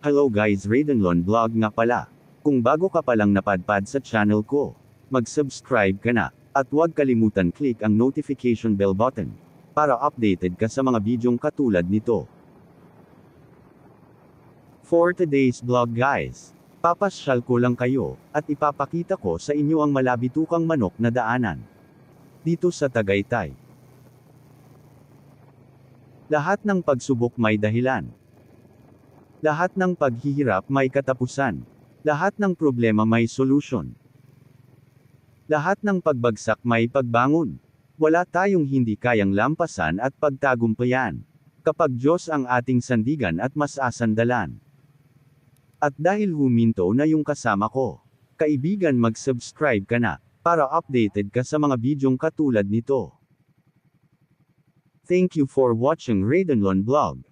Hello guys, Raidenlon Vlog nga pala. Kung bago ka palang napadpad sa channel ko, mag-subscribe ka na, at huwag kalimutan click ang notification bell button, para updated ka sa mga bidyong katulad nito. For today's vlog guys, papasyal ko lang kayo, at ipapakita ko sa inyo ang malabitukang manok na daanan. Dito sa Tagaytay. Lahat ng pagsubok may dahilan. Lahat ng paghihirap may katapusan. Lahat ng problema may solusyon. Lahat ng pagbagsak may pagbangon. Wala tayong hindi kayang lampasan at pagtagumpayan, kapag Diyos ang ating sandigan at masasandalan. At dahil huminto na yung kasama ko, kaibigan, mag-subscribe ka na, para updated ka sa mga bidyong katulad nito. Thank you for watching Raidenlon Vlog.